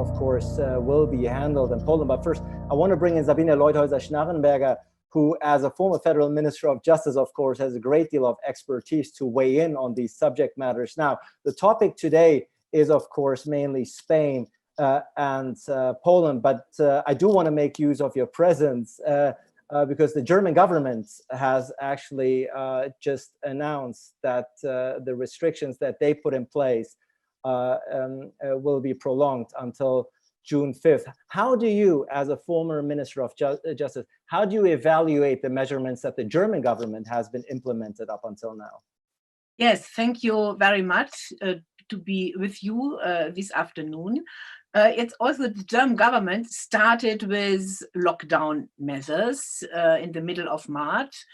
of course, will be handled in Poland. But first, I want to bring in Sabine Leuthäuser-Schnarrenberger, who, as a former federal minister of justice, of course, has a great deal of expertise to weigh in on these subject matters. Now, the topic today is, of course, mainly Spain and Poland, but I do want to make use of your presence because the German government has actually just announced that the restrictions that they put in place will be prolonged until June 5th. How do you, as a former Minister of Justice, how do you evaluate the measurements that the German government has been implemented up until now? Yes, thank you very much to be with you this afternoon. It's also the German government started with lockdown measures in the middle of March.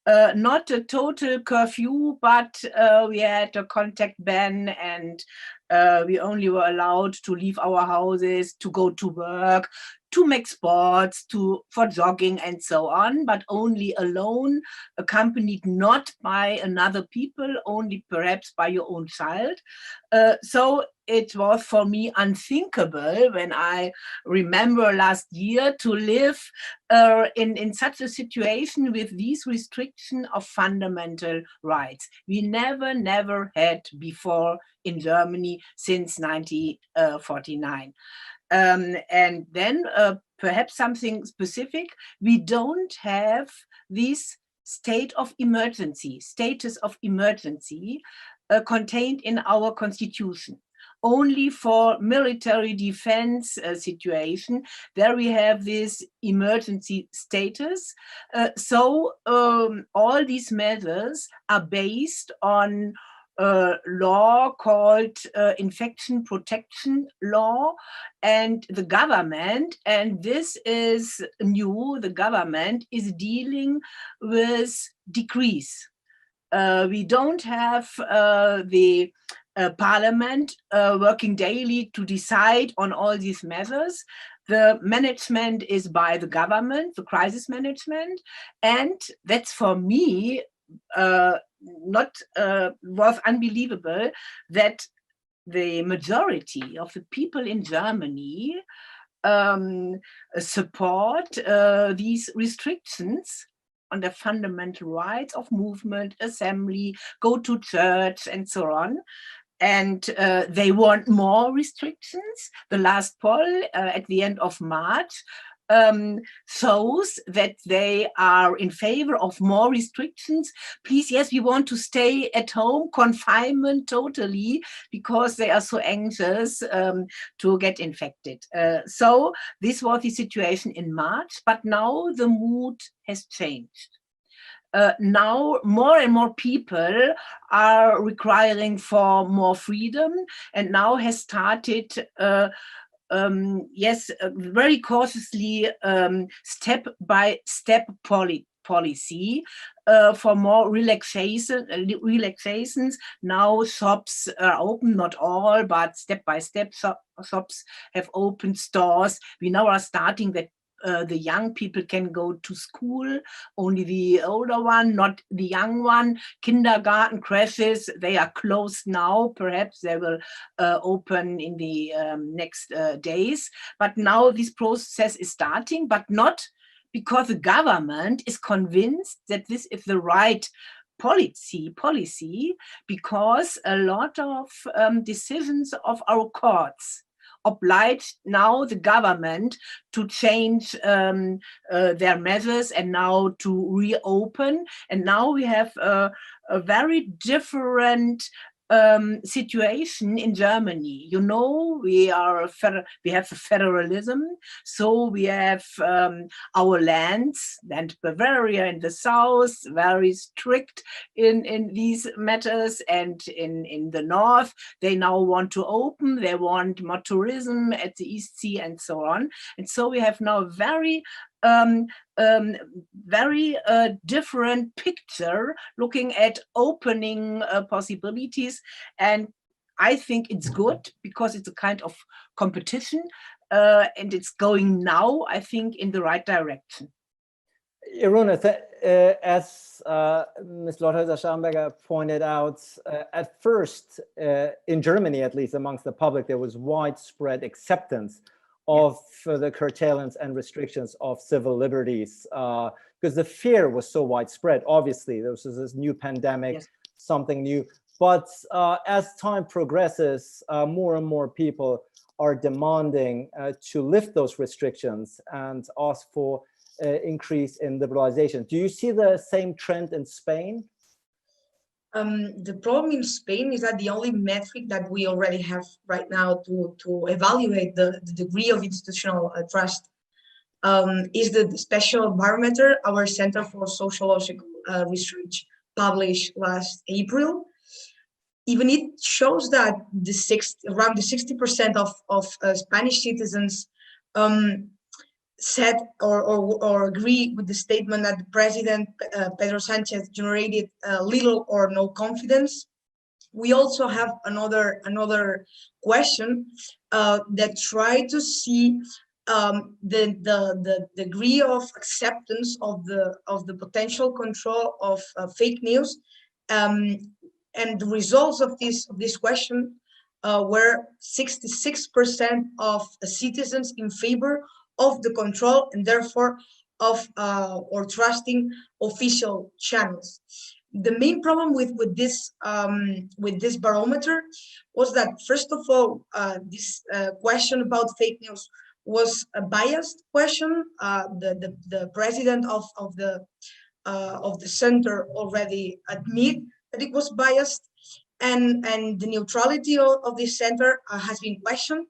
Not a total curfew, but we had a contact ban, and we only were allowed to leave our houses, to go to work, to make sports, for jogging and so on, but only alone, accompanied not by another people, only perhaps by your own child. So it was for me unthinkable when I remember last year to live in such a situation with these restrictions of fundamental rights. We never had before in Germany since 1949. And then perhaps something specific, we don't have this status of emergency contained in our constitution. Only for military defense situation, there we have this emergency status. So all these measures are based on law called infection protection law, and the government, and this is new, the government is dealing with decrees. We don't have the parliament working daily to decide on all these measures. The management is by the government, the crisis management, and that's for me was unbelievable that the majority of the people in Germany support these restrictions on the fundamental rights of movement, assembly, go to church, and so on. And they want more restrictions. The last poll at the end of March shows that they are in favor of more restrictions. Please, yes, we want to stay at home, confinement totally, because they are so anxious to get infected. So this was the situation in March, but now the mood has changed. Now more and more people are requiring for more freedom, and now has started very cautiously step-by-step policy for more relaxations. Now shops are open, not all, but step-by-step shops have opened, stores. We now are starting that the young people can go to school, only the older one, not the young one. Kindergarten, crashes, they are closed now. Perhaps they will open in the next days. But now this process is starting, but not because the government is convinced that this is the right policy, because a lot of decisions of our courts obliged now the government to change their measures and now to reopen. And now we have a very different situation in Germany. You know, we have the federalism, so we have our lands, and Bavaria in the south, very strict in these matters, and in the north, they now want to open, they want more tourism at the East Sea and so on. And so we have now very different picture looking at opening possibilities. And I think it's good because it's a kind of competition and it's going now, I think, in the right direction. Irune, as Ms. Leuthäuser-Scharrenberger pointed out, at first, in Germany at least, amongst the public, there was widespread acceptance of the curtailments and restrictions of civil liberties, because the fear was so widespread. Obviously, there was this new pandemic, something new. But as time progresses, more and more people are demanding to lift those restrictions and ask for increase in liberalization. Do you see the same trend in Spain? The problem in Spain is that the only metric that we already have right now to evaluate the degree of institutional trust is the special barometer our Center for Sociological Research published last April. Even it shows that around the 60% of Spanish citizens said or agree with the statement that the President Pedro Sanchez generated little or no confidence. We also have another question that try to see the degree of acceptance of the potential control of fake news, and the results of this question were 66% of citizens in favor of the control and therefore of or trusting official channels. The main problem with this barometer was that, first of all, this question about fake news was a biased question. The president of the center already admit that it was biased, and the neutrality of this center has been questioned,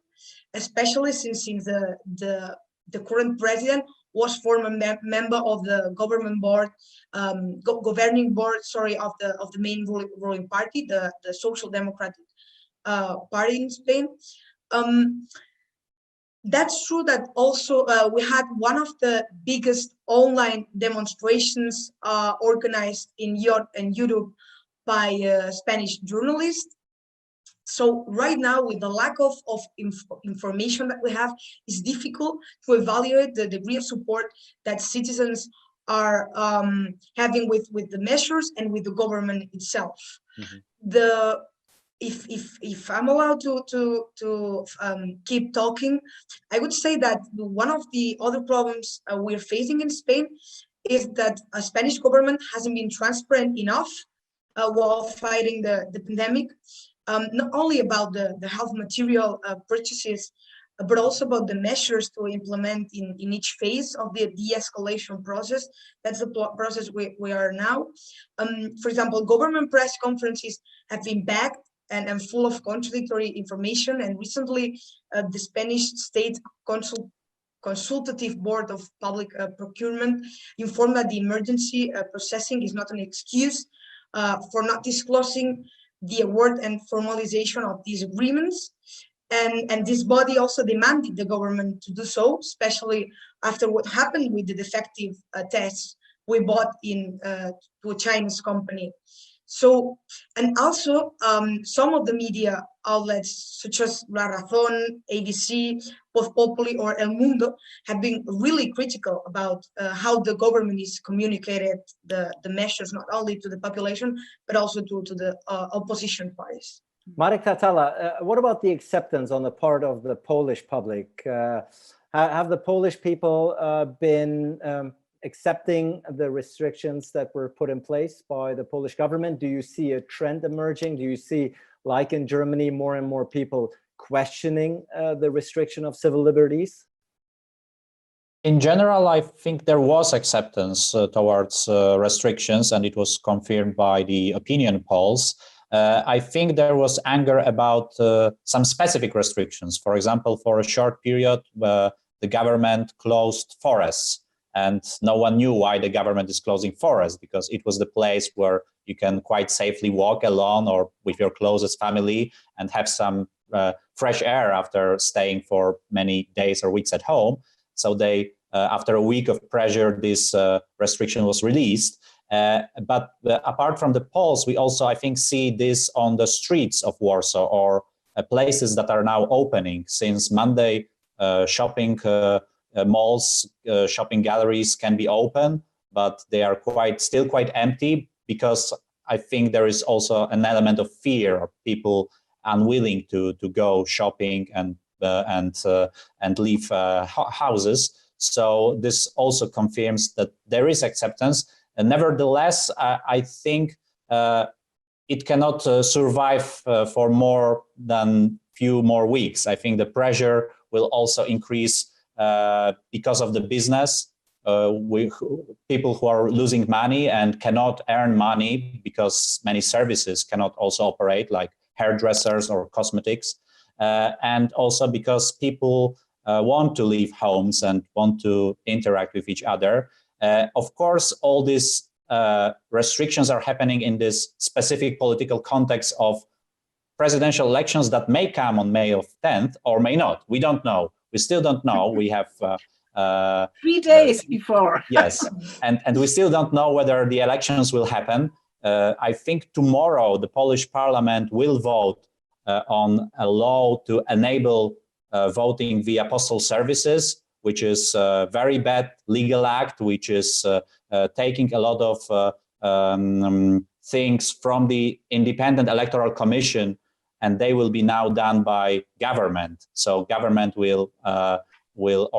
especially since the current president was former member of the governing board of the main ruling party, the Social Democratic Party in Spain. That's true that also we had one of the biggest online demonstrations organized in Europe by Spanish journalists. So right now, with the lack of information that we have, it's difficult to evaluate the degree of support that citizens are having with the measures and with the government itself. Mm-hmm. If I'm allowed to keep talking, I would say that one of the other problems we're facing in Spain is that a Spanish government hasn't been transparent enough while fighting the pandemic. Not only about the health material purchases, but also about the measures to implement in each phase of the de-escalation process. That's the process we are now. For example, government press conferences have been backed and full of contradictory information. And recently, the Spanish State Consultative Board of Public Procurement informed that the emergency processing is not an excuse for not disclosing the award and formalization of these agreements. And this body also demanded the government to do so, especially after what happened with the defective tests we bought to a Chinese company. So, and also some of the media outlets such as La Razón, ABC, Voz Populi, or El Mundo have been really critical about how the government is communicated the measures, not only to the population, but also to the opposition parties. Marek Tatala, what about the acceptance on the part of the Polish public? Have the Polish people been accepting the restrictions that were put in place by the Polish government? Do you see a trend emerging? Do you see, like in Germany, more and more people questioning the restriction of civil liberties? In general, I think there was acceptance towards restrictions, and it was confirmed by the opinion polls. I think there was anger about some specific restrictions. For example, for a short period, the government closed forests, and no one knew why the government is closing forests, because it was the place where you can quite safely walk alone or with your closest family and have some fresh air after staying for many days or weeks at home. So they, after a week of pressure, this restriction was released. But apart from the polls, we also, I think, see this on the streets of Warsaw or places that are now opening. Since Monday, shopping malls, shopping galleries can be open, but they are still quite empty, because I think there is also an element of fear of people unwilling to go shopping and leave houses. So this also confirms that there is acceptance. And nevertheless, I think it cannot survive for more than few more weeks. I think the pressure will also increase because of the business. People who are losing money and cannot earn money because many services cannot also operate, like hairdressers or cosmetics, and also because people want to leave homes and want to interact with each other. Of course, all these restrictions are happening in this specific political context of presidential elections that may come on May 10th or may not. We don't know. We still don't know. We have 3 days before. Yes, and we still don't know whether the elections will happen. I think tomorrow the Polish parliament will vote on a law to enable voting via postal services, which is a very bad legal act, which is taking a lot of things from the Independent Electoral Commission, and they will be now done by government. So government will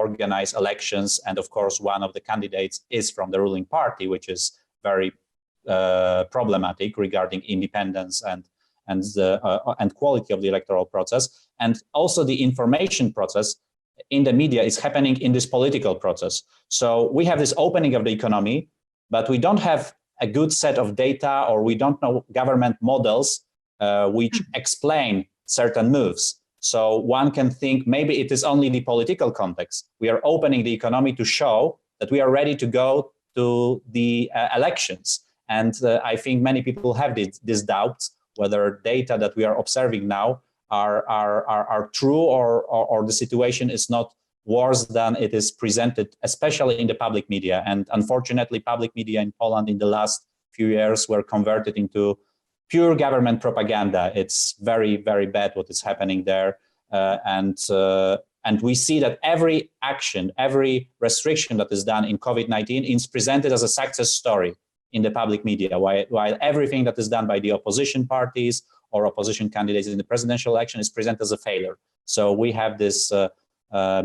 organize elections, and of course one of the candidates is from the ruling party, which is very problematic regarding independence and quality of the electoral process. And also the information process in the media is happening in this political process. So we have this opening of the economy, but we don't have a good set of data, or we don't know government models which explain certain moves. So one can think maybe it is only the political context. We are opening the economy to show that we are ready to go to the elections. And I think many people have these doubts whether data that we are observing now are true, or the situation is not worse than it is presented, especially in the public media. And unfortunately, public media in Poland in the last few years were converted into pure government propaganda. It's very, very bad what is happening there. And we see that every action, every restriction that is done in COVID-19 is presented as a success story in the public media, while everything that is done by the opposition parties or opposition candidates in the presidential election is presented as a failure. So we have this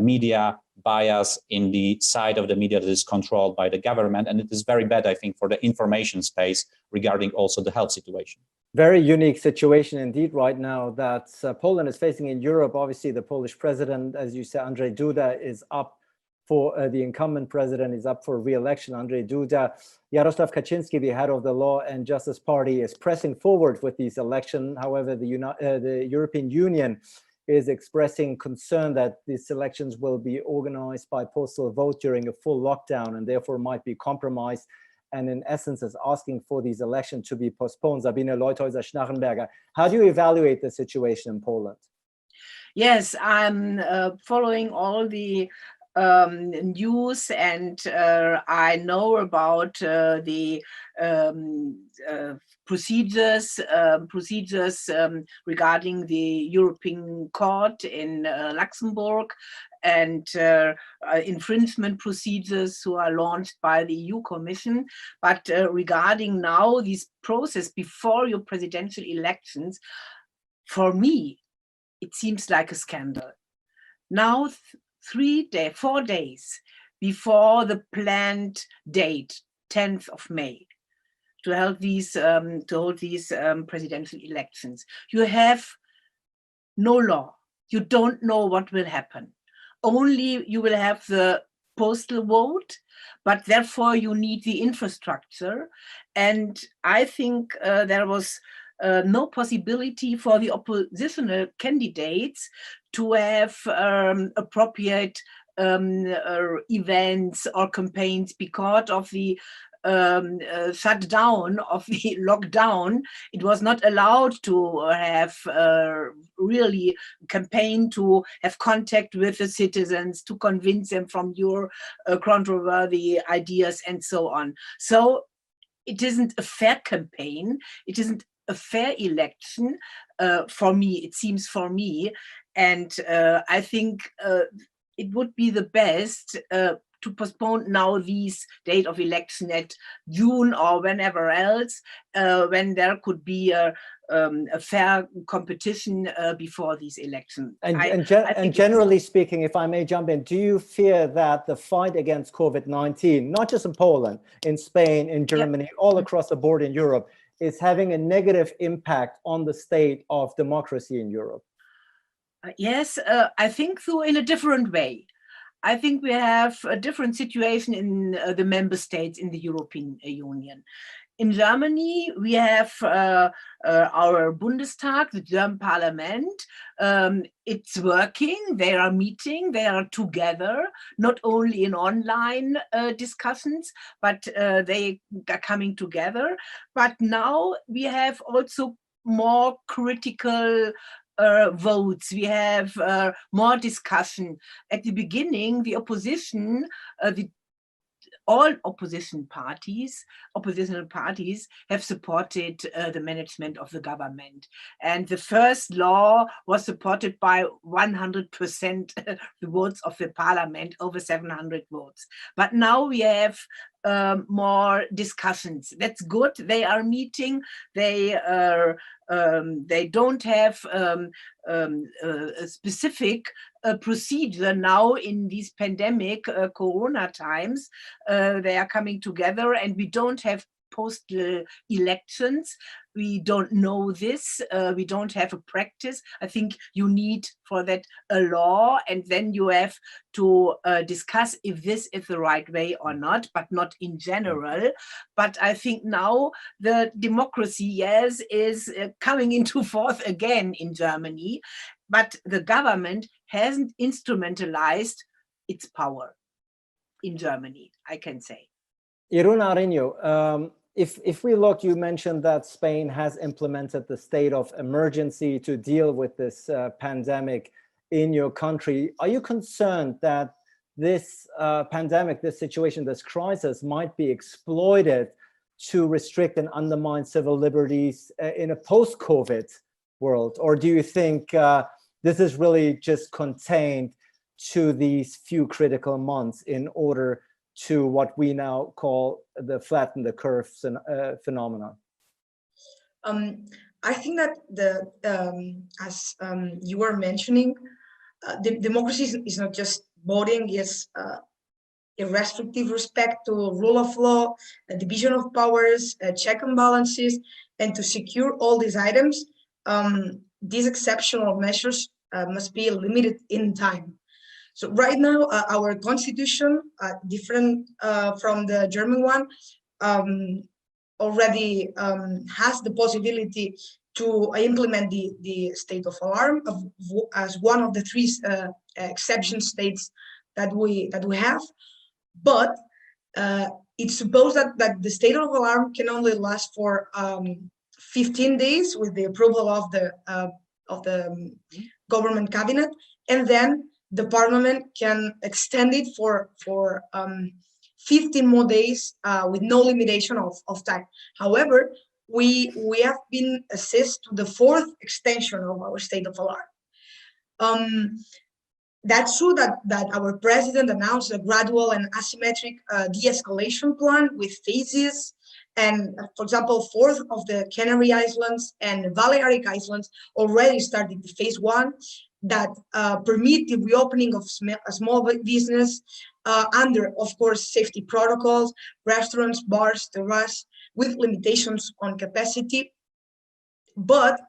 media bias in the side of the media that is controlled by the government, and it is very bad, I think, for the information space regarding also the health situation. Very unique situation indeed right now that Poland is facing in Europe. Obviously, the Polish president, as you said, Andrzej Duda, is up for the incumbent president is up for re-election, Andrzej Duda. Jarosław Kaczynski, the head of the Law and Justice Party, is pressing forward with these elections. However, the European Union is expressing concern that these elections will be organized by postal vote during a full lockdown and therefore might be compromised, and in essence is asking for these elections to be postponed. Sabine Leuthäuser-Schnarrenberger, how do you evaluate the situation in Poland? Yes, I'm following all the news, and I know about the procedures regarding the European Court in Luxembourg, and infringement procedures who are launched by the EU Commission. But regarding now this process before your presidential elections, for me, it seems like a scandal. Now, 4 days before the planned date, 10th of May, to hold these presidential elections, you have no law. You don't know what will happen. Only you will have the postal vote, but therefore you need the infrastructure. And I think there was no possibility for the oppositional candidates to have appropriate events or campaigns because of the shutdown of the lockdown. It was not allowed to have really campaign, to have contact with the citizens, to convince them from your controversial ideas and so on. So it isn't a fair campaign. It isn't a fair election for me, it seems, for me. And I think it would be the best to postpone now these date of election at June or whenever else, when there could be a fair competition before these elections. And generally speaking, if I may jump in, do you fear that the fight against COVID-19, not just in Poland, in Spain, in Germany, all across the board in Europe, is having a negative impact on the state of democracy in Europe? Yes, I think so, in a different way. I think we have a different situation in the member states in the European Union. In Germany, we have our Bundestag, the German parliament. It's working, they are meeting, they are together, not only in online discussions, but they are coming together. But now we have also more critical votes, we have more discussion. At the beginning, the opposition, all oppositional parties have supported the management of the government. And the first law was supported by 100% the votes of the parliament, over 700 votes. But now we have more discussions. That's good. They are meeting. They don't have a specific procedure now in these pandemic Corona times. They are coming together, and we don't have postal elections. We don't know this. We don't have a practice. I think you need for that a law, and then you have to discuss if this is the right way or not, but not in general. But I think now the democracy, yes, is coming into force again in Germany, but the government hasn't instrumentalized its power in Germany, I can say. Irune Ariño, if we look, you mentioned that Spain has implemented the state of emergency to deal with this pandemic in your country. Are you concerned that this pandemic, this situation, this crisis might be exploited to restrict and undermine civil liberties in a post-COVID world? Or do you think this is really just contained to these few critical months in order to what we now call the flatten the curve phenomenon? I think that as you were mentioning, the democracy is not just voting, it's a restrictive respect to rule of law, a division of powers, check and balances, and to secure all these items, these exceptional measures must be limited in time. So right now, our constitution, different from the German one, already has the possibility to implement the state of alarm as one of the three exception states that we have. But it's supposed that the state of alarm can only last for 15 days with the approval of the government cabinet, and then the parliament can extend it for 15 more days with no limitation of time. However, we have been assessed to the 4th extension of our state of alarm. That's true that our president announced a gradual and asymmetric de-escalation plan with phases. And for example, 4th of the Canary Islands and Balearic Islands already started the phase 1 that permit the reopening of small business under, of course, safety protocols, restaurants, bars, terraces, with limitations on capacity. But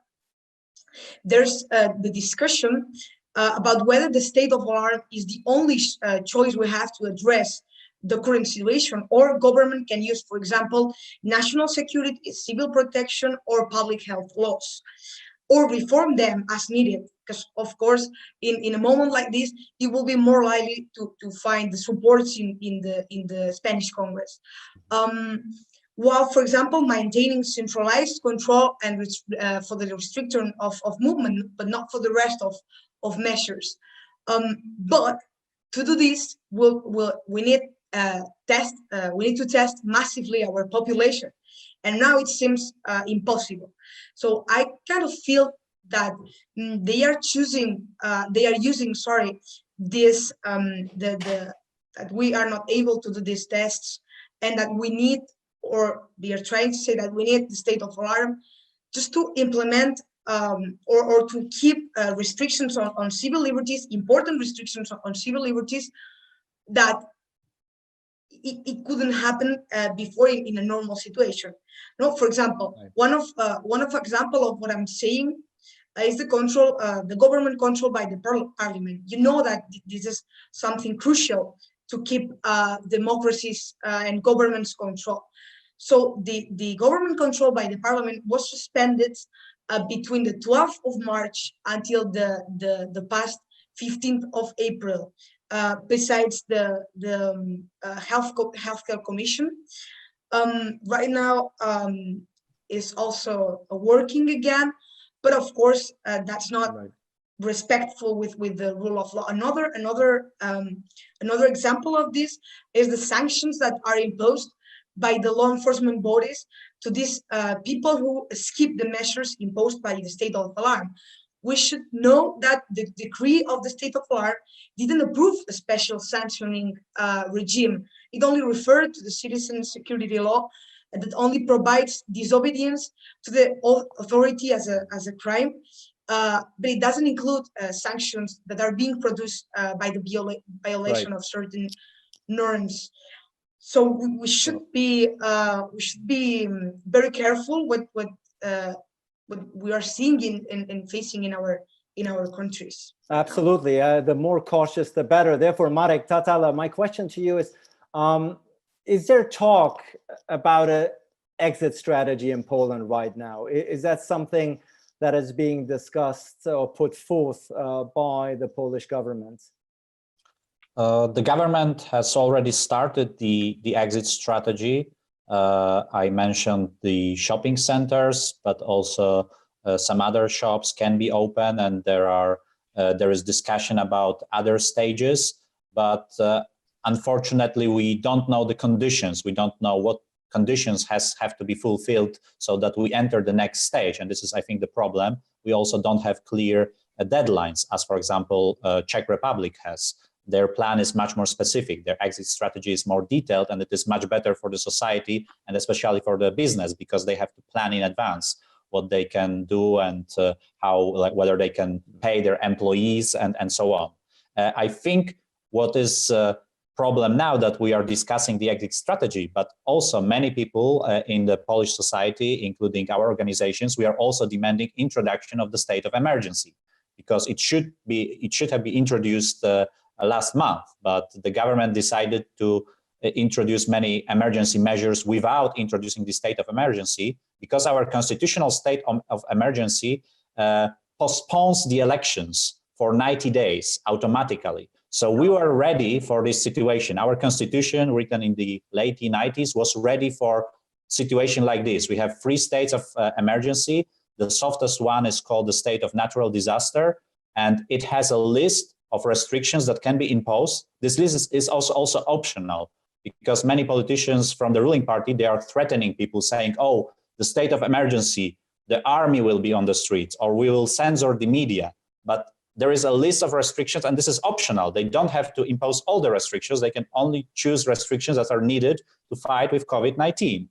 there's the discussion about whether the state of alarm is the only choice we have to address the current situation, or government can use, for example, national security, civil protection, or public health laws, or reform them as needed. Because, of course, in a moment like this, it will be more likely to find the supports in the Spanish Congress. While, for example, maintaining centralized control and for the restriction of movement, but not for the rest of measures. But to do this, we need to test massively our population, and now it seems impossible. So I kind of feel that they are using this the that we are not able to do these tests, and that we need, or they are trying to say that we need the state of alarm just to implement or to keep restrictions on civil liberties, important restrictions on civil liberties, that it couldn't happen before in a normal situation. No, for example, right. one of example of what I'm saying is the control, the government control by the parliament. You know that this is something crucial to keep democracies and governments control. So the government control by the parliament was suspended between the 12th of March until the past 15th of April. Besides the healthcare commission, right now is also working again, but of course that's not right. Respectful with the rule of law. Another example of this is the sanctions that are imposed by the law enforcement bodies to these people who skip the measures imposed by the state of alarm. We should know that the decree of the state of alarm didn't approve a special sanctioning regime. It only referred to the citizen security law that only provides disobedience to the authority as a crime, but it doesn't include sanctions that are being produced by the violation right. of certain norms. So we should be very careful what we are seeing and facing in our countries. Absolutely, the more cautious, the better. Therefore, Marek, Tatala, my question to you is there talk about an exit strategy in Poland right now? Is that something that is being discussed or put forth by the Polish government? The government has already started the exit strategy. I mentioned the shopping centers, but also some other shops can be open, and there is discussion about other stages. But unfortunately, we don't know the conditions. We don't know what conditions have to be fulfilled so that we enter the next stage. And this is, I think, the problem. We also don't have clear deadlines, as, for example, Czech Republic has. Their plan is much more specific. Their exit strategy is more detailed, and it is much better for the society and especially for the business, because they have to plan in advance what they can do and whether they can pay their employees and so on. I think what is problem now that we are discussing the exit strategy, but also many people in the Polish society, including our organizations, we are also demanding introduction of the state of emergency, because it should have been introduced last month, but the government decided to introduce many emergency measures without introducing the state of emergency, because our constitutional state of emergency postpones the elections for 90 days automatically. So we were ready for this situation. Our constitution, written in the late 90s, was ready for situation like this. We have 3 states of emergency. The softest one is called the state of natural disaster, and it has a list of restrictions that can be imposed. This list is also optional, because many politicians from the ruling party, they are threatening people, saying, oh, the state of emergency, the army will be on the streets, or we will censor the media. But there is a list of restrictions, and this is optional. They don't have to impose all the restrictions. They can only choose restrictions that are needed to fight with COVID-19.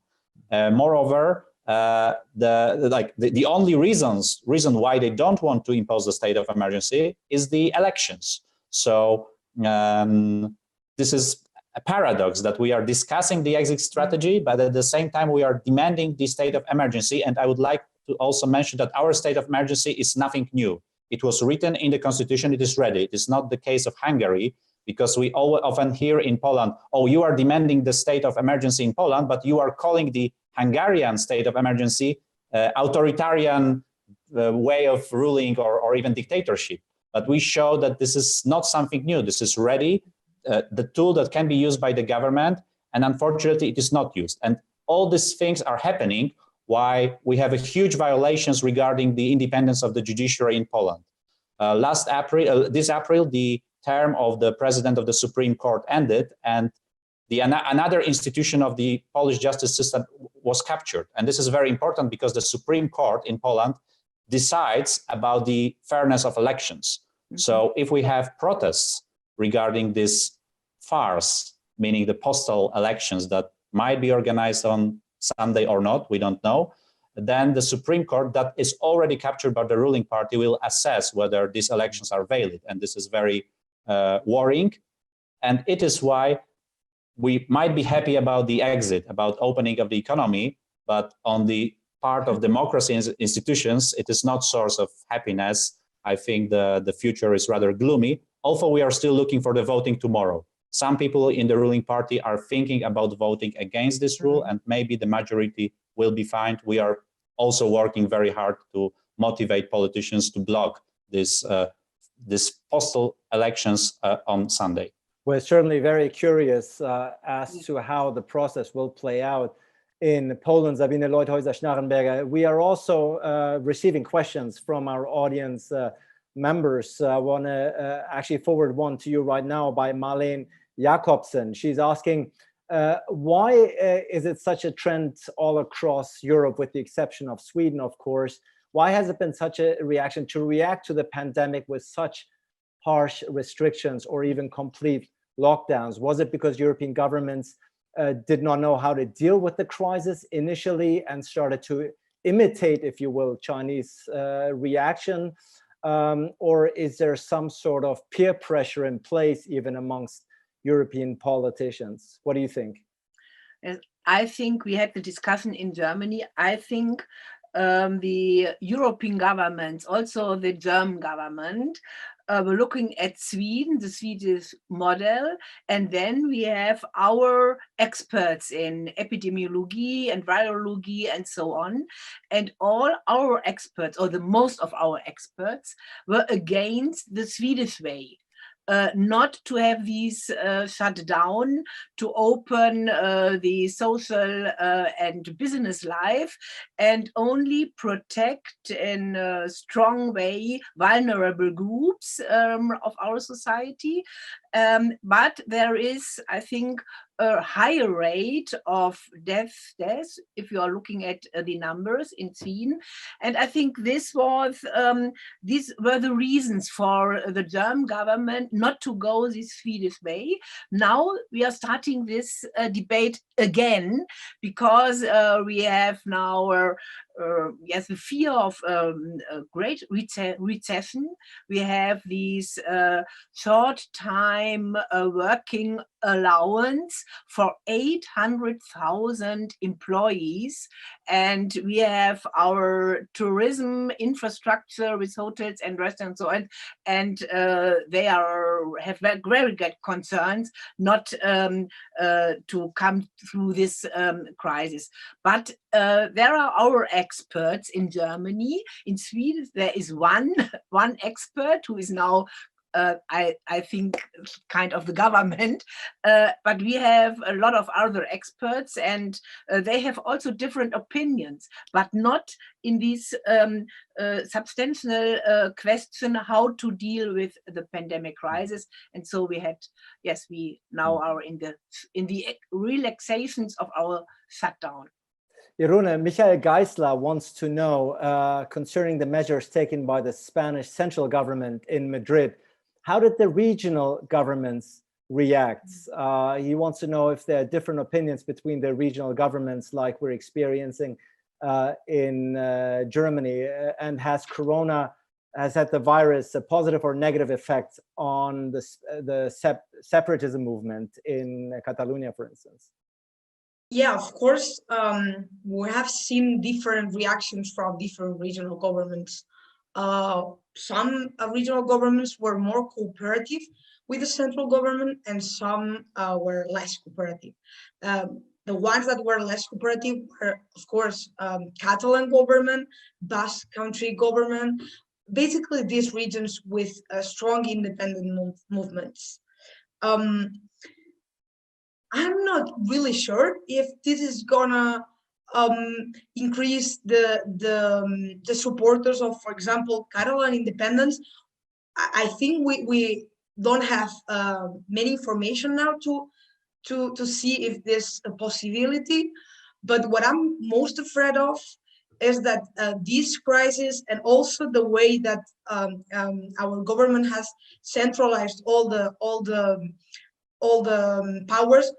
Moreover, the only reason why they don't want to impose the state of emergency is the elections. So this is a paradox, that we are discussing the exit strategy, but at the same time we are demanding the state of emergency. And I would like to also mention that our state of emergency is nothing new. It was written in the constitution, it is ready. It is not the case of Hungary, because we often hear in Poland, oh, you are demanding the state of emergency in Poland, but you are calling the Hungarian state of emergency authoritarian way of ruling or even dictatorship. But we show that this is not something new. This is ready, the tool that can be used by the government, and unfortunately it is not used. And all these things are happening why we have a huge violations regarding the independence of the judiciary in Poland. This April, the term of the president of the Supreme Court ended, and another institution of the Polish justice system was captured. And this is very important, because the Supreme Court in Poland decides about the fairness of elections. Mm-hmm. So if we have protests regarding this farce, meaning the postal elections that might be organized on Sunday or not, we don't know, then the Supreme Court that is already captured by the ruling party will assess whether these elections are valid. And this is very worrying. And it is why we might be happy about the exit, about opening of the economy, but on the part of democracy institutions, it is not source of happiness. I think the future is rather gloomy, although we are still looking for the voting tomorrow. Some people in the ruling party are thinking about voting against this rule, and maybe the majority will be fine. We are also working very hard to motivate politicians to block this postal elections on Sunday. We're certainly very curious as to how the process will play out in Poland. Sabine Leuthäuser-Schnarrenberger. We are also receiving questions from our audience members. I want to actually forward one to you right now by Marlene Jakobsen. She's asking, why is it such a trend all across Europe, with the exception of Sweden, of course? Why has it been such a reaction to react to the pandemic with such harsh restrictions or even complete lockdowns? Was it because European governments did not know how to deal with the crisis initially and started to imitate, if you will, Chinese reaction? Or is there some sort of peer pressure in place even amongst European politicians? What do you think? I think we had the discussion in Germany. I think the European governments, also the German government, we're looking at Sweden, the Swedish model, and then we have our experts in epidemiology and virology and so on. And all our experts, or the most of our experts, were against the Swedish way. Not to have these shut down, to open the social and business life, and only protect in a strong way vulnerable groups of our society. But there is, I think, a higher rate of deaths if you are looking at the numbers in Sweden. And I think these were the reasons for the German government not to go this Swedish way. Now we are starting this debate again, because we have now yes, the fear of a great recession. We have these short-time working allowance for 800,000 employees, and we have our tourism infrastructure with hotels and restaurants and so on, and they have very good concerns not to come through this crisis. But there are our experts in Germany. In Sweden, there is one expert who is now I think kind of the government, but we have a lot of other experts, and they have also different opinions, but not in this substantial question how to deal with the pandemic crisis. And so we had, yes, we now are in the relaxations of our shutdown. Irune, Michael Geisler wants to know concerning the measures taken by the Spanish central government in Madrid. How did the regional governments react? He wants to know if there are different opinions between the regional governments like we're experiencing in Germany, and has had the virus a positive or negative effect on the separatism movement in Catalonia, for instance? Yeah, of course, we have seen different reactions from different regional governments. Some regional governments were more cooperative with the central government, and some were less cooperative. The ones that were less cooperative were, of course, Catalan government, Basque country government, basically these regions with strong independent movements. I'm not really sure if this is gonna increase the supporters of, for example, Catalan independence. I think we don't have many information now to see if there's a possibility. But what I'm most afraid of is that this crisis, and also the way that our government has centralized all the all the powers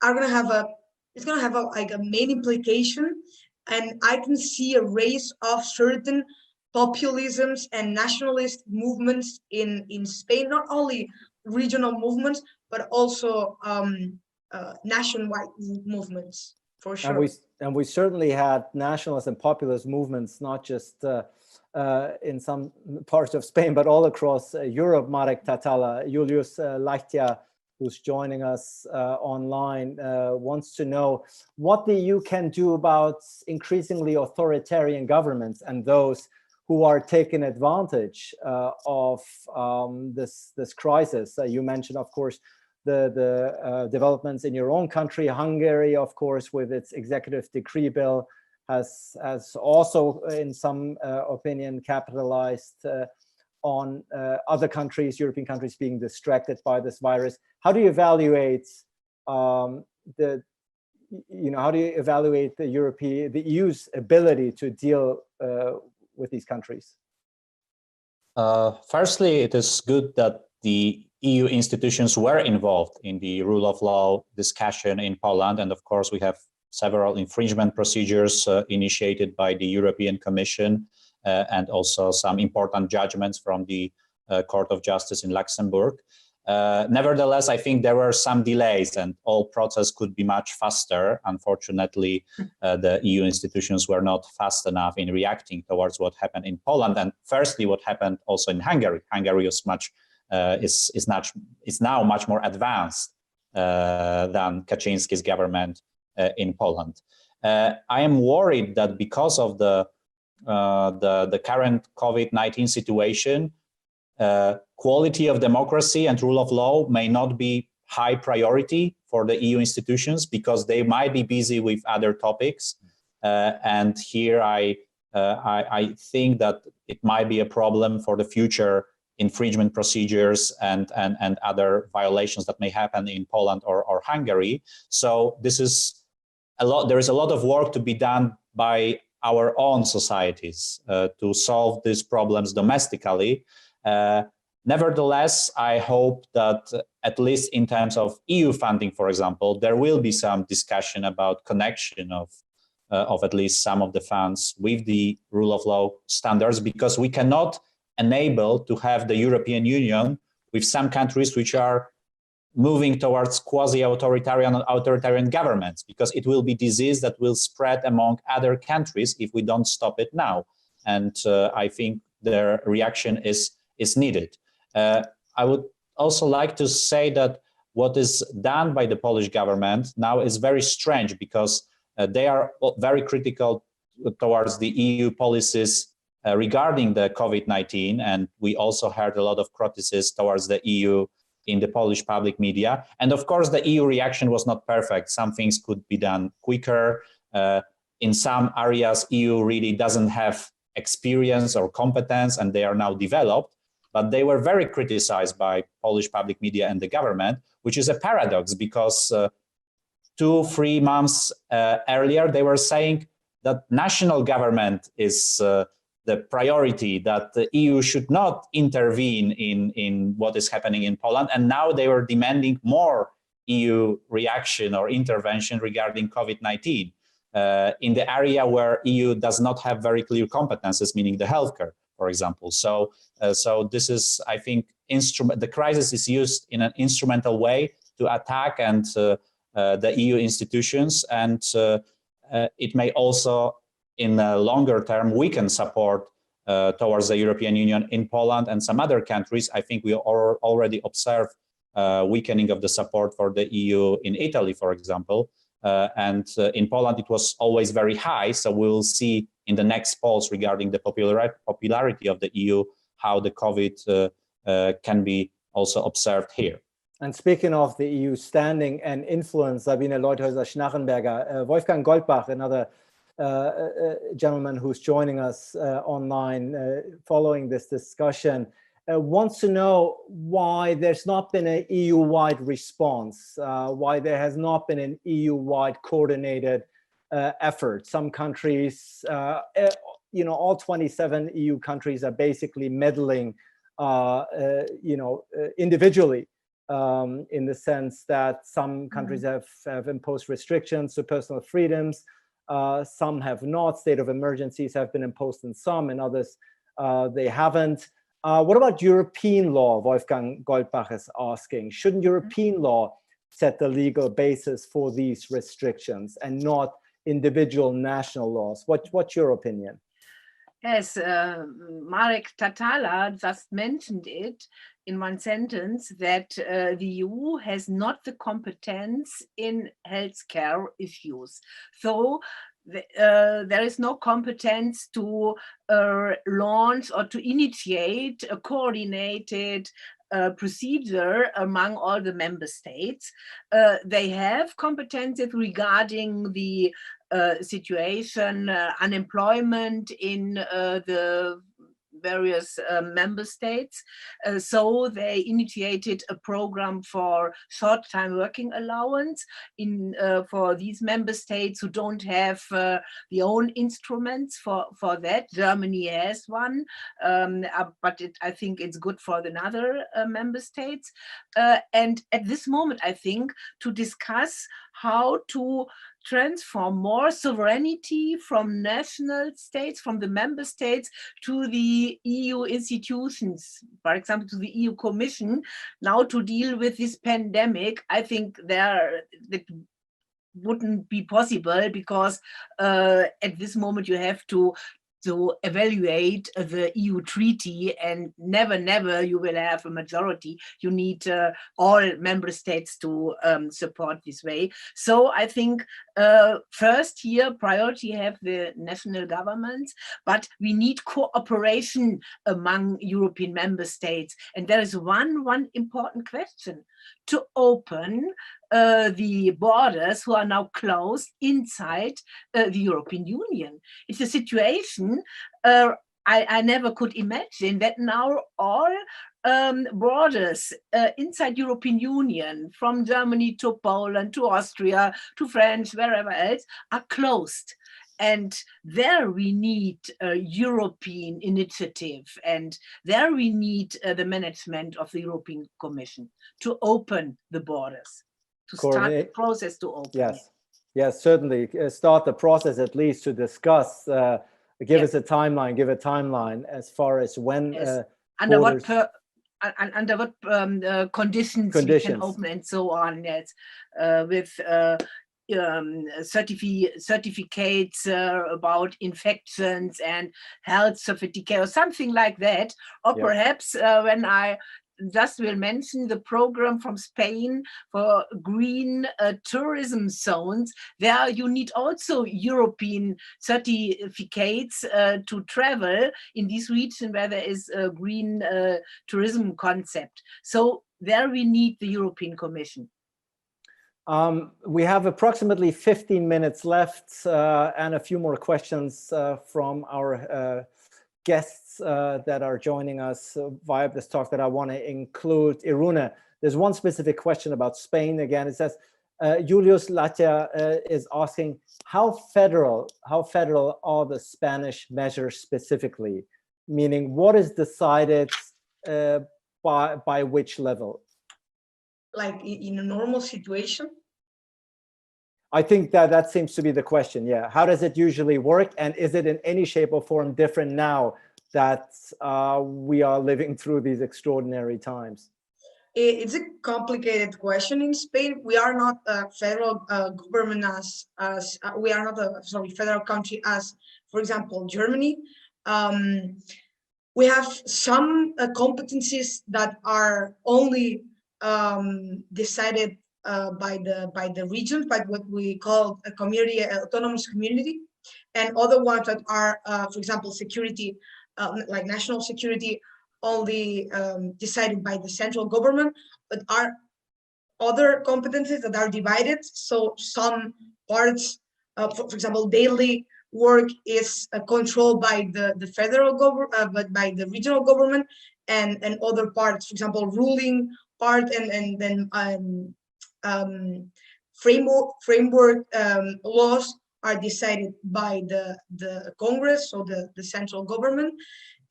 are going to have like a main implication. And I can see a rise of certain populisms and nationalist movements in Spain, not only regional movements, but also nationwide movements, for sure. And we certainly had nationalist and populist movements, not just in some parts of Spain, but all across Europe. Marek Tatala, Julius Lachtia, who's joining us online, wants to know what the EU can do about increasingly authoritarian governments and those who are taking advantage of this crisis. You mentioned, of course, the developments in your own country. Hungary, of course, with its executive decree bill, has also, in some opinion, capitalized on other countries, European countries, being distracted by this virus. How do you evaluate the EU's ability to deal with these countries? Firstly, it is good that the EU institutions were involved in the rule of law discussion in Poland, and of course we have several infringement procedures initiated by the European Commission, and also some important judgments from the Court of Justice in Luxembourg. Nevertheless, I think there were some delays and all process could be much faster. Unfortunately, the EU institutions were not fast enough in reacting towards what happened in Poland. And firstly, what happened also in Hungary. Hungary is now much more advanced than Kaczynski's government in Poland. I am worried that because of the current COVID-19 situation, quality of democracy and rule of law may not be high priority for the EU institutions because they might be busy with other topics. And here I think that it might be a problem for the future infringement procedures and other violations that may happen in Poland or Hungary. So this is there is a lot of work to be done by our own societies to solve these problems domestically. Nevertheless, I hope that at least in terms of EU funding, for example, there will be some discussion about connection of at least some of the funds with the rule of law standards, because we cannot enable to have the European Union with some countries which are moving towards quasi-authoritarian governments, because it will be disease that will spread among other countries if we don't stop it now. And I think the reaction is needed. I would also like to say that what is done by the Polish government now is very strange, because they are very critical towards the EU policies regarding the COVID-19, and we also heard a lot of criticism towards the EU in the Polish public media. And of course, the EU reaction was not perfect. Some things could be done quicker. In some areas, EU really doesn't have experience or competence, and they are now developed. But they were very criticized by Polish public media and the government, which is a paradox, because 2-3 months earlier, they were saying that national government is the priority, that the EU should not intervene in what is happening in Poland. And now they were demanding more EU reaction or intervention regarding COVID-19 in the area where EU does not have very clear competences, meaning the healthcare, for example. So this is, I think, the crisis is used in an instrumental way to attack and the EU institutions, and it may also, in a longer term, weaken support towards the European Union in Poland and some other countries. I think we already observed weakening of the support for the EU in Italy, for example. And in Poland, it was always very high. So we'll see in the next polls regarding the popularity of the EU, how the COVID can be also observed here. And speaking of the EU standing and influence, Sabine Leuthäuser-Schnarrenberger, Wolfgang Goldbach, another gentleman who's joining us online following this discussion, wants to know why there's not been an EU-wide response, why there has not been an EU-wide coordinated effort. Some countries, all 27 EU countries are basically meddling, individually in the sense that some countries have imposed restrictions to personal freedoms. Some have not. State of emergencies have been imposed in some, and others they haven't. What about European law? Wolfgang Goldbach is asking. Shouldn't European law set the legal basis for these restrictions and not individual national laws? What's your opinion? Yes, Marek Tatala just mentioned it in one sentence, that the EU has not the competence in healthcare issues. So there is no competence to launch or to initiate a coordinated procedure among all the member states. They have competences regarding the situation, unemployment in the various member states. So they initiated a program for short-time working allowance for these member states who don't have the own instruments for that. Germany has one, but I think it's good for the other member states. And at this moment, I think, to discuss how to transform more sovereignty from national states, from the member states, to the EU institutions, for example, to the EU Commission, now to deal with this pandemic. I think that wouldn't be possible, because at this moment you have to evaluate the EU treaty, and never you will have a majority. You need all member states to support this way. So I think first here priority have the national governments, but we need cooperation among European member states. And there is one important question: to open the borders who are now closed inside the European Union. It's a situation I never could imagine, that now all borders inside European Union, from Germany to Poland to Austria to France, wherever else, are closed. And there we need a European initiative, and there we need the management of the European Commission to open the borders, to start the process to open. Yes, certainly. Start the process at least to discuss, give us a timeline as far as when. Under what conditions we can open and so on. Yes, with certificates about infections and health certificate or something like that. Or perhaps when I just will mention the program from Spain for green tourism zones, there you need also European certificates to travel in this region where there is a green tourism concept. So there we need the European Commission. We have approximately 15 minutes left and a few more questions from our guests that are joining us via this talk that I want to include. Irune, there's one specific question about Spain. Again, it says, Julius Latia is asking, how federal are the Spanish measures specifically? Meaning, what is decided by which level? Like in a normal situation? I think that seems to be the question, yeah. How does it usually work? And is it in any shape or form different now that we are living through these extraordinary times? It's a complicated question in Spain. We are not a federal government as we are not a federal country as, for example, Germany. We have some competencies that are only decided by the region, by what we call a community, autonomous community, and other ones that are, for example, security, like national security, only decided by the central government, but are other competencies that are divided. So some parts, for example, daily work is controlled by the federal government, but by the regional government, and other parts, for example, ruling part and then framework laws are decided by the Congress, so the central government.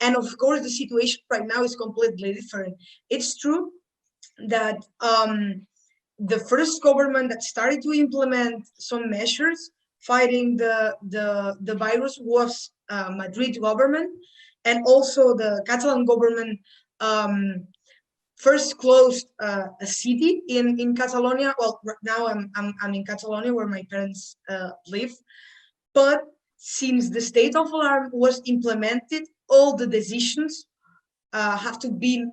And of course, the situation right now is completely different. It's true that the first government that started to implement some measures fighting the virus was Madrid government, and also the Catalan government first closed a city in Catalonia. Well, right now I'm in Catalonia where my parents live, but since the state of alarm was implemented, all the decisions have to be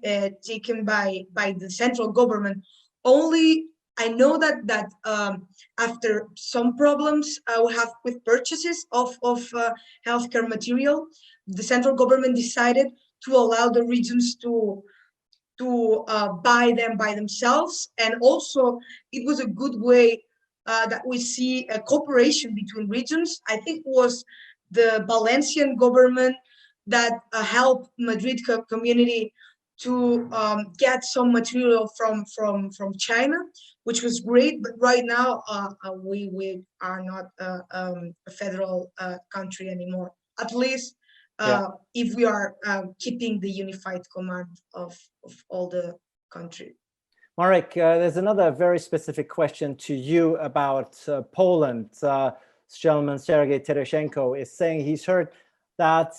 taken by the central government. Only I know that after some problems we have with purchases of healthcare material, the central government decided to allow the regions to buy them by themselves, and also it was a good way that we see a cooperation between regions. I think it was the Valencian government that helped Madrid community to get some material from China, which was great. But right now we are not a federal country anymore, at least if we are keeping the unified command of all the country. Marek, there's another very specific question to you about Poland. This gentleman, Sergei Tereshenko, is saying he's heard that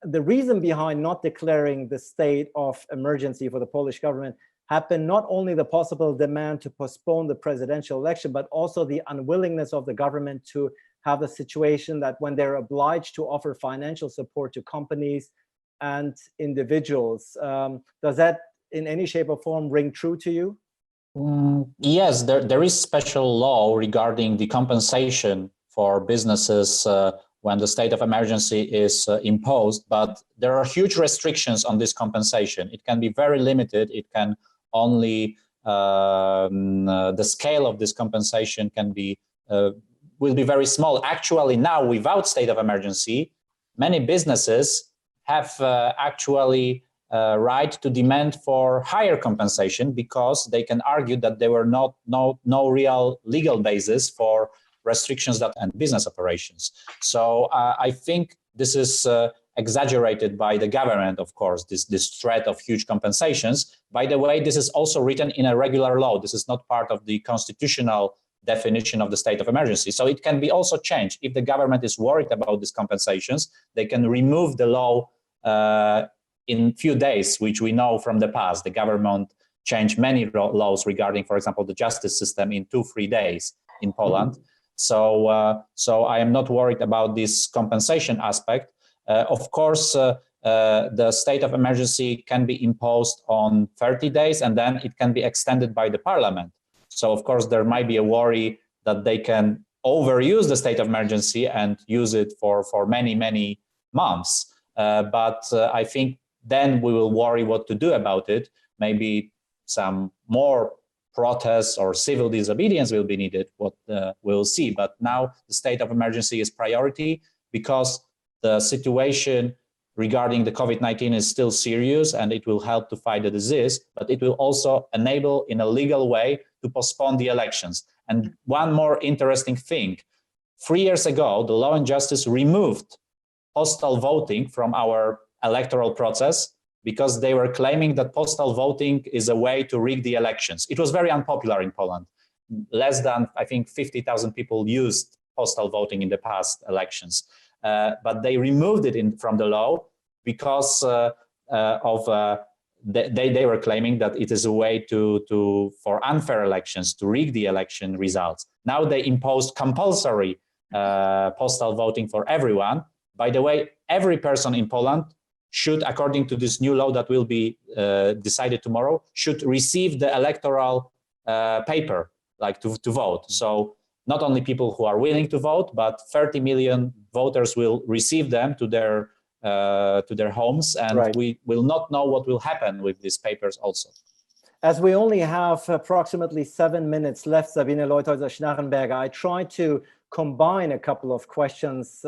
the reason behind not declaring the state of emergency for the Polish government had been not only the possible demand to postpone the presidential election, but also the unwillingness of the government to have the situation that when they're obliged to offer financial support to companies and individuals. Does that in any shape or form ring true to you? Yes, there is special law regarding the compensation for businesses when the state of emergency is imposed, but there are huge restrictions on this compensation. It can be very limited. It can only, the scale of this compensation can be, will be very small. Actually now, without state of emergency, many businesses have actually right to demand for higher compensation because they can argue that there were no real legal basis for restrictions and business operations. So I think this is exaggerated by the government, of course, this threat of huge compensations. By the way, this is also written in a regular law. This is not part of the constitutional definition of the state of emergency. So it can be also changed. If the government is worried about these compensations, they can remove the law in few days, which we know from the past. The government changed many laws regarding, for example, the justice system in 2-3 days in Poland. So I am not worried about this compensation aspect. Of course, the state of emergency can be imposed on 30 days and then it can be extended by the parliament. So of course, there might be a worry that they can overuse the state of emergency and use it for many, many months. But I think then we will worry what to do about it. Maybe some more protests or civil disobedience will be needed, what we'll see. But now the state of emergency is priority because the situation regarding the COVID-19 is still serious and it will help to fight the disease, but it will also enable in a legal way to postpone the elections. And one more interesting thing, 3 years ago, the Law and Justice removed postal voting from our electoral process because they were claiming that postal voting is a way to rig the elections. It was very unpopular in Poland. Less than, I think, 50,000 people used postal voting in the past elections. But they removed it from the law because they were claiming that it is a way for unfair elections, to rig the election results. Now they imposed compulsory postal voting for everyone. By the way, every person in Poland should, according to this new law that will be decided tomorrow, should receive the electoral paper, like to vote. So not only people who are willing to vote, but 30 million voters will receive them to their homes, and right. We will not know what will happen with these papers also. As we only have approximately 7 minutes left, Sabine Leuthäuser-Schnarrenberger, I tried to combine a couple of questions.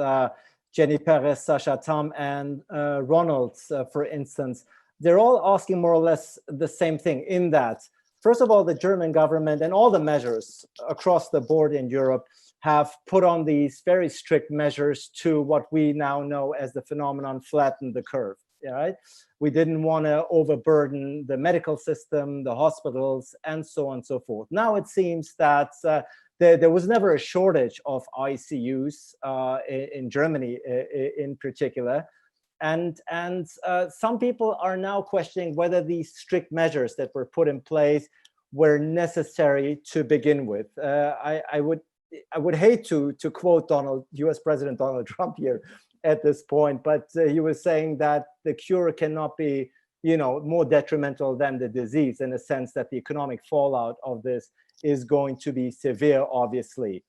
Jenny Perez, Sasha Tam, and Ronald, for instance, they're all asking more or less the same thing in that, first of all, the German government and all the measures across the board in Europe have put on these very strict measures to what we now know as the phenomenon flatten the curve. right? We didn't want to overburden the medical system, the hospitals, and so on and so forth. Now it seems that there was never a shortage of ICUs in Germany in particular. And some people are now questioning whether these strict measures that were put in place were necessary to begin with. I would hate to quote US President Donald Trump here at this point, but he was saying that the cure cannot be, more detrimental than the disease, in the sense that the economic fallout of this is going to be severe, obviously.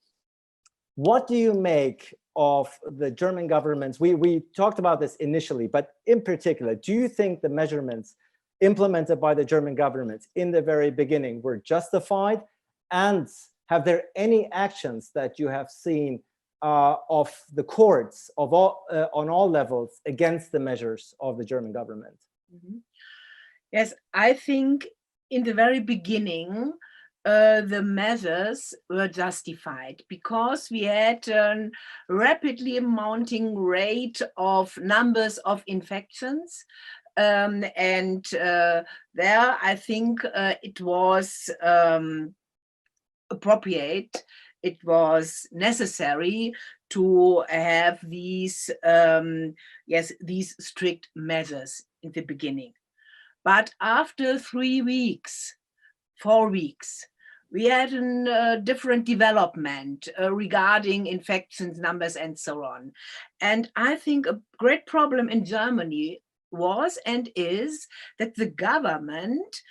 What do you make of the German government's, we talked about this initially, but in particular, do you think the measurements implemented by the German government in the very beginning were justified? And have there any actions that you have seen of the courts on all levels against the measures of the German government? Mm-hmm. Yes, I think in the very beginning, the measures were justified because we had a rapidly mounting rate of numbers of infections. There, I think it was appropriate, it was necessary to have these, these strict measures in the beginning. But after 3 weeks, 4 weeks, we had a different development regarding infections numbers and so on. And I think a great problem in Germany was and is that the government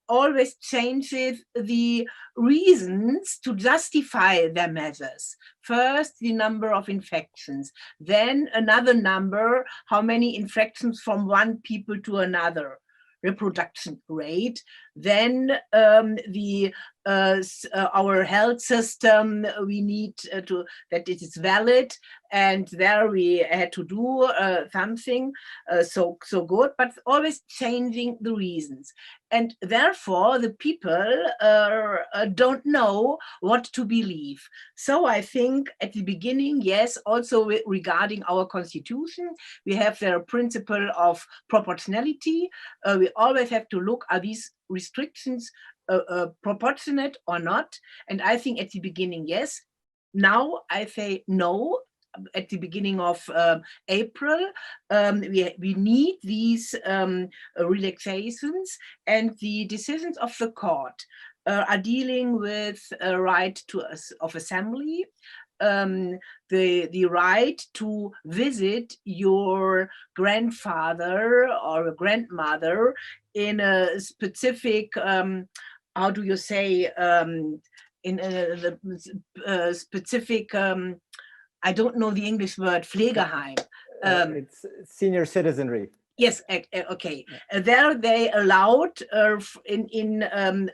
always changes the reasons to justify their measures. First, the number of infections, then another number, how many infections from one people to another, reproduction rate, then our health system, we need that it is valid, and there we had to do something so good, but always changing the reasons. And therefore, the people don't know what to believe. So I think at the beginning, yes, also regarding our constitution, we have the principle of proportionality. We always have to look, are these restrictions proportionate or not? And I think at the beginning, yes. Now I say no. At the beginning of April, we need these relaxations, and the decisions of the court are dealing with a right of assembly, the right to visit your grandfather or grandmother in a specific, how do you say, in a specific, I don't know the English word, Pflegeheim. It's senior citizenry. Yes, okay. There they allowed in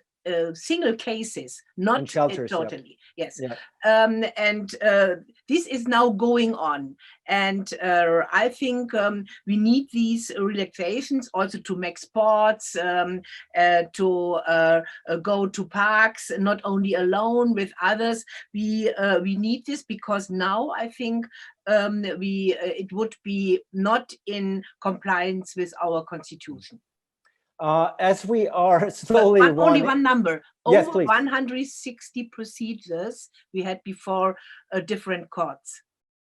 single cases, not in shelters, totally. Yeah. Yes, yeah. This is now going on, and I think we need these relaxations also to make sports, to go to parks, not only alone with others. We need this because now I think it would be not in compliance with our constitution. As we are slowly only one number, yes, over please. 160 procedures we had before different courts.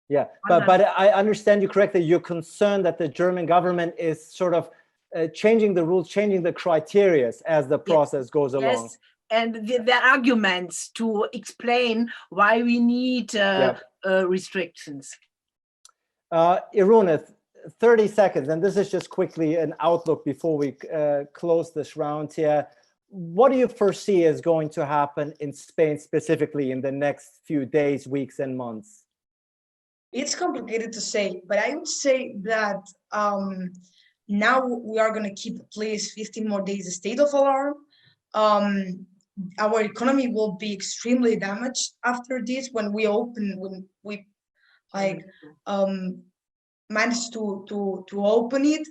Yeah, but I understand you correctly. You're concerned that the German government is sort of changing the rules, changing the criteria as the process goes along. Yes, and the arguments to explain why we need restrictions. Irune, 30 seconds, and this is just quickly an outlook before we close this round here. What do you foresee is going to happen in Spain specifically in the next few days, weeks, and months? It's complicated to say, but I would say that now we are going to keep at least 15 more days a state of alarm. Our economy will be extremely damaged after this when we managed to open it,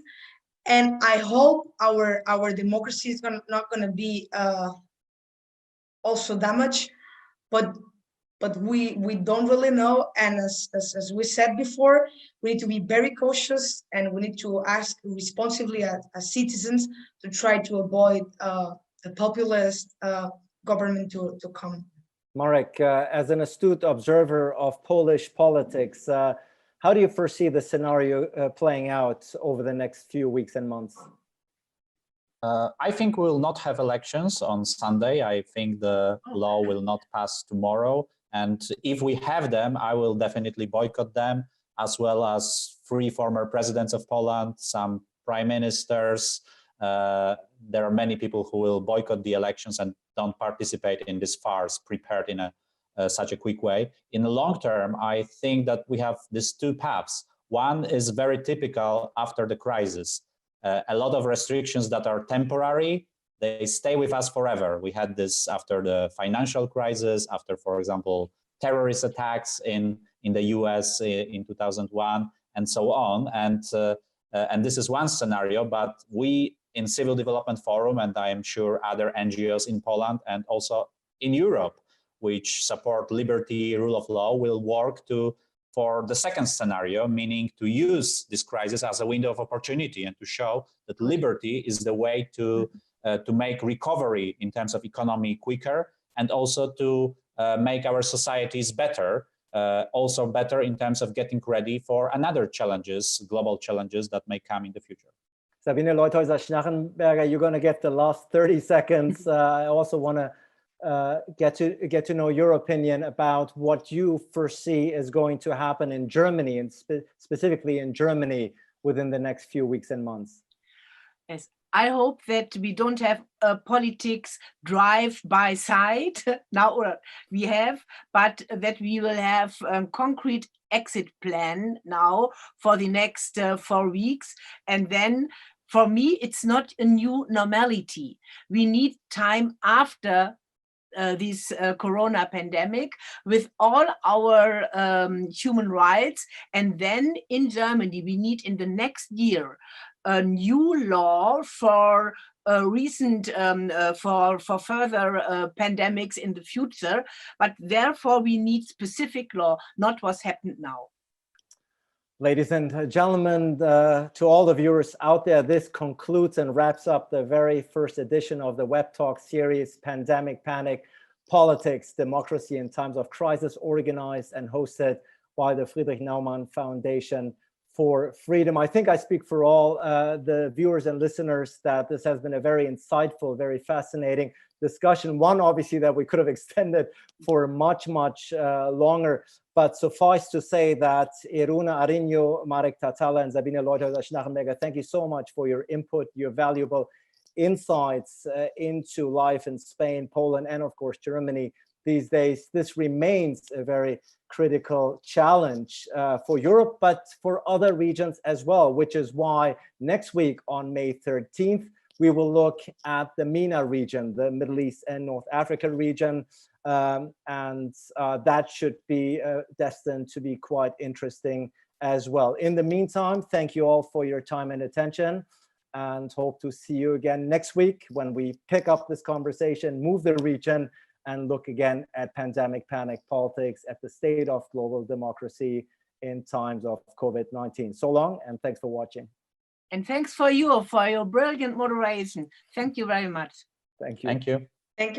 and I hope our democracy is not going to be also damaged, but but we don't really know. And as we said before, we need to be very cautious, and we need to ask responsibly as citizens to try to avoid the populist government to come. Marek, as an astute observer of Polish politics, how do you foresee the scenario playing out over the next few weeks and months? I think we will not have elections on Sunday. I think the law will not pass tomorrow. And if we have them, I will definitely boycott them, as well as 3 former presidents of Poland, some prime ministers. There are many people who will boycott the elections and don't participate in this farce prepared in such a quick way. In the long term, I think that we have these 2 paths. One is very typical after the crisis. A lot of restrictions that are temporary, they stay with us forever. We had this after the financial crisis, after, for example, terrorist attacks in the US in 2001, and so on. And this is one scenario, but we in Civil Development Forum, and I am sure other NGOs in Poland and also in Europe, which support liberty, rule of law, will work for the second scenario, meaning to use this crisis as a window of opportunity and to show that liberty is the way to make recovery in terms of economy quicker, and also to make our societies better, also better in terms of getting ready for another challenges, global challenges that may come in the future. Sabine Leuthäuser-Schnarrenberger, you're going to get the last 30 seconds. I also want to get to know your opinion about what you foresee is going to happen in Germany, and specifically in Germany within the next few weeks and months. Yes, I hope that we don't have a politics drive by side now, or we have, but that we will have a concrete exit plan now for the next 4 weeks. And then for me, it's not a new normality. We need time after this corona pandemic with all our human rights. And then in Germany, we need in the next year a new law for for further pandemics in the future. But therefore, we need specific law, not what's happened now. Ladies and gentlemen, to all the viewers out there, this concludes and wraps up the very first edition of the Web Talk series, Pandemic Panic, Politics, Democracy in Times of Crisis, organized and hosted by the Friedrich Naumann Foundation for Freedom. I think I speak for all the viewers and listeners that this has been a very insightful, very fascinating discussion. One, obviously, that we could have extended for much longer. But suffice to say that Irune Ariño, Marek Tatala, and Sabine Leuthäuser-Schnarrenberger, thank you so much for your input, your valuable insights into life in Spain, Poland, and of course, Germany these days. This remains a very critical challenge for Europe, but for other regions as well, which is why next week on May 13th, we will look at the MENA region, the Middle East and North Africa region. That should be destined to be quite interesting as well. In the meantime, thank you all for your time and attention, and hope to see you again next week when we pick up this conversation, move the region, and look again at pandemic panic politics, at the state of global democracy in times of COVID-19. So long, and thanks for watching. And thanks for your brilliant moderation. Thank you very much. Thank you. Thank you. Thank you.